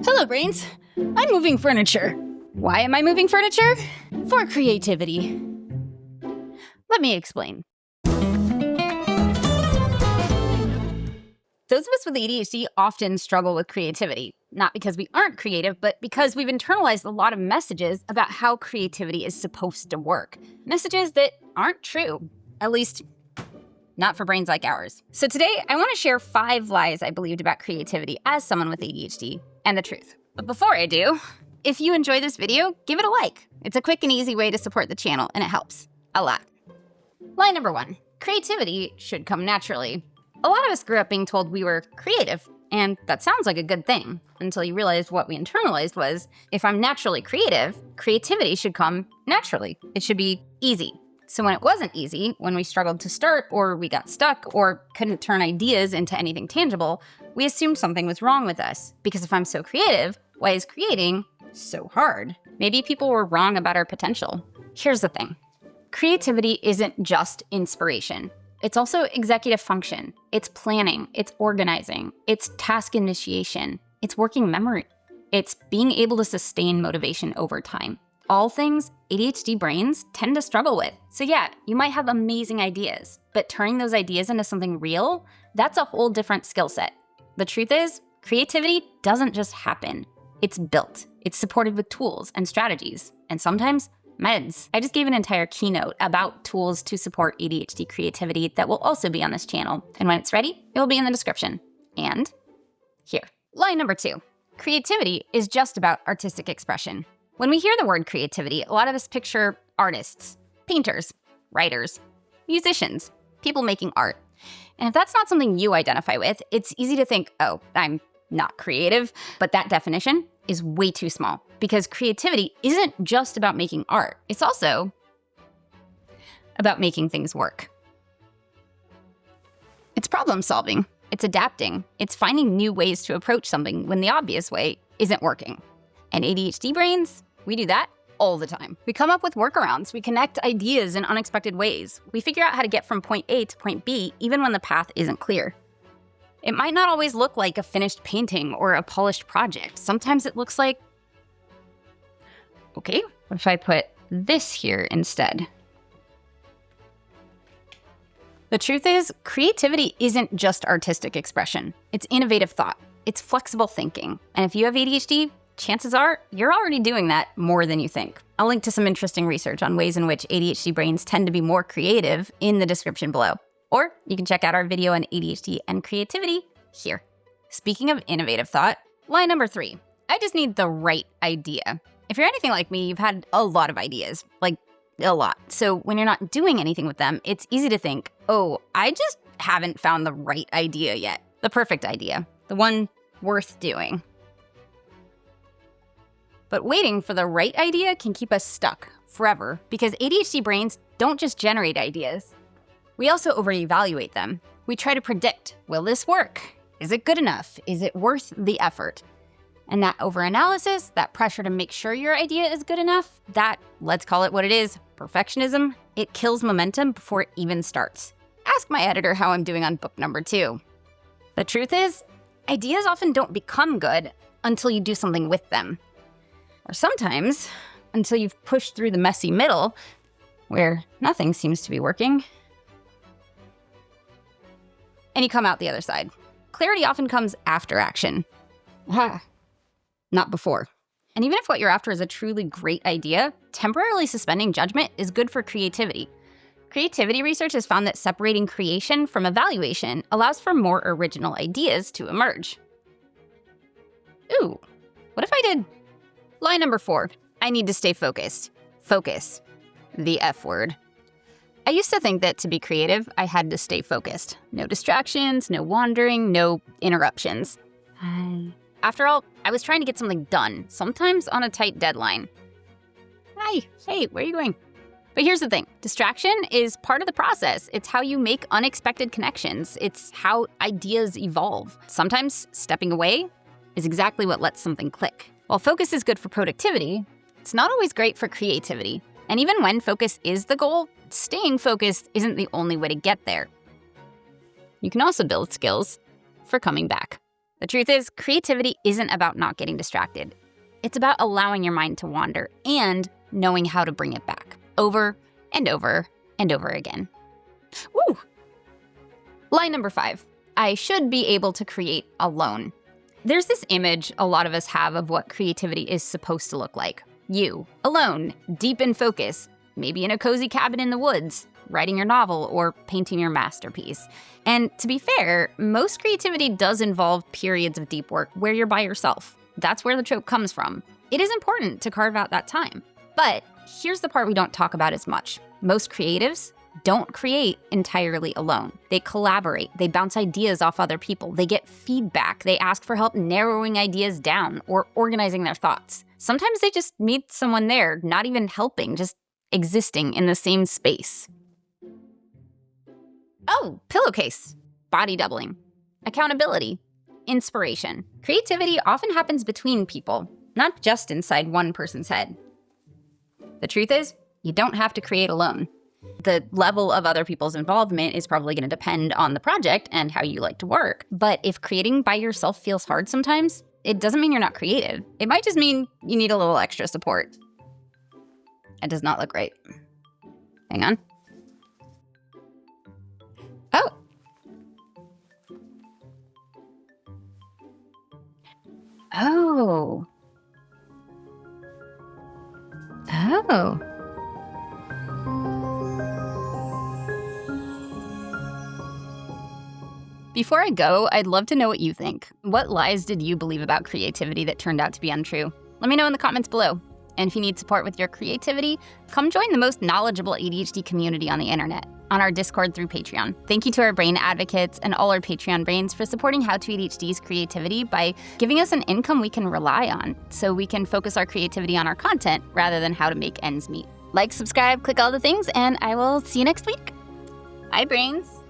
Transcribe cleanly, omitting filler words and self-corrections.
Hello, brains. I'm moving furniture. Why am I moving furniture? For creativity. Let me explain. Those of us with ADHD often struggle with creativity, not because we aren't creative, but because we've internalized a lot of messages about how creativity is supposed to work. Messages that aren't true, at least not for brains like ours. So today, I want to share 5 lies I believed about creativity as someone with ADHD, and the truth. But before I do, if you enjoy this video, give it a like. It's a quick and easy way to support the channel, and it helps a lot. Lie number 1, creativity should come naturally. A lot of us grew up being told we were creative, and that sounds like a good thing, until you realized what we internalized was, if I'm naturally creative, creativity should come naturally. It should be easy. So when it wasn't easy, when we struggled to start, or we got stuck, or couldn't turn ideas into anything tangible, we assumed something was wrong with us. Because if I'm so creative, why is creating so hard? Maybe people were wrong about our potential. Here's the thing. Creativity isn't just inspiration. It's also executive function. It's planning. It's organizing. It's task initiation. It's working memory. It's being able to sustain motivation over time. All things ADHD brains tend to struggle with. So yeah, you might have amazing ideas, but turning those ideas into something real, that's a whole different skill set. The truth is, creativity doesn't just happen. It's built. It's supported with tools and strategies, and sometimes meds. I just gave an entire keynote about tools to support ADHD creativity that will also be on this channel. And when it's ready, it will be in the description. And here. Lie number 2. Creativity is just about artistic expression. When we hear the word creativity, a lot of us picture artists, painters, writers, musicians, people making art. And if that's not something you identify with, it's easy to think, oh, I'm not creative. But that definition is way too small, because creativity isn't just about making art. It's also about making things work. It's problem solving. It's adapting. It's finding new ways to approach something when the obvious way isn't working. And ADHD brains, we do that all the time. We come up with workarounds. We connect ideas in unexpected ways. We figure out how to get from point A to point B, even when the path isn't clear. It might not always look like a finished painting or a polished project. Sometimes it looks like, okay, what if I put this here instead? The truth is, creativity isn't just artistic expression. It's innovative thought. It's flexible thinking. And if you have ADHD, chances are you're already doing that more than you think. I'll link to some interesting research on ways in which ADHD brains tend to be more creative in the description below. Or you can check out our video on ADHD and creativity here. Speaking of innovative thought, lie number 3, I just need the right idea. If you're anything like me, you've had a lot of ideas, like a lot. So when you're not doing anything with them, it's easy to think, oh, I just haven't found the right idea yet. The perfect idea, the one worth doing. But waiting for the right idea can keep us stuck forever, because ADHD brains don't just generate ideas. We also over-evaluate them. We try to predict, will this work? Is it good enough? Is it worth the effort? And that over-analysis, that pressure to make sure your idea is good enough, that, let's call it what it is, perfectionism, it kills momentum before it even starts. Ask my editor how I'm doing on book number 2. The truth is, ideas often don't become good until you do something with them. Or sometimes, until you've pushed through the messy middle, where nothing seems to be working, and you come out the other side. Clarity often comes after action. Not before. And even if what you're after is a truly great idea, temporarily suspending judgment is good for creativity. Creativity research has found that separating creation from evaluation allows for more original ideas to emerge. Ooh, what if I did? Lie number 4, I need to stay focused. Focus, the F word. I used to think that to be creative, I had to stay focused. No distractions, no wandering, no interruptions. After all, I was trying to get something done, sometimes on a tight deadline. Hi, hey, where are you going? But here's the thing, distraction is part of the process. It's how you make unexpected connections. It's how ideas evolve. Sometimes stepping away is exactly what lets something click. While focus is good for productivity, it's not always great for creativity. And even when focus is the goal, staying focused isn't the only way to get there. You can also build skills for coming back. The truth is, creativity isn't about not getting distracted. It's about allowing your mind to wander and knowing how to bring it back over and over and over again. Woo! Line number 5, I should be able to create alone. There's this image a lot of us have of what creativity is supposed to look like. You, alone, deep in focus, maybe in a cozy cabin in the woods, writing your novel or painting your masterpiece. And to be fair, most creativity does involve periods of deep work where you're by yourself. That's where the trope comes from. It is important to carve out that time. But here's the part we don't talk about as much. Most creatives don't create entirely alone. They collaborate, they bounce ideas off other people, they get feedback, they ask for help narrowing ideas down or organizing their thoughts. Sometimes they just meet someone there, not even helping, just existing in the same space. Oh, pillowcase, body doubling, accountability, inspiration. Creativity often happens between people, not just inside one person's head. The truth is, you don't have to create alone. The level of other people's involvement is probably going to depend on the project and how you like to work. But if creating by yourself feels hard sometimes, it doesn't mean you're not creative. It might just mean you need a little extra support. It does not look right. Hang on. Oh. Oh. Oh. Before I go, I'd love to know what you think. What lies did you believe about creativity that turned out to be untrue? Let me know in the comments below. And if you need support with your creativity, come join the most knowledgeable ADHD community on the internet, on our Discord through Patreon. Thank you to our brain advocates and all our Patreon brains for supporting How to ADHD's creativity by giving us an income we can rely on, so we can focus our creativity on our content rather than how to make ends meet. Like, subscribe, click all the things, and I will see you next week. Bye, brains.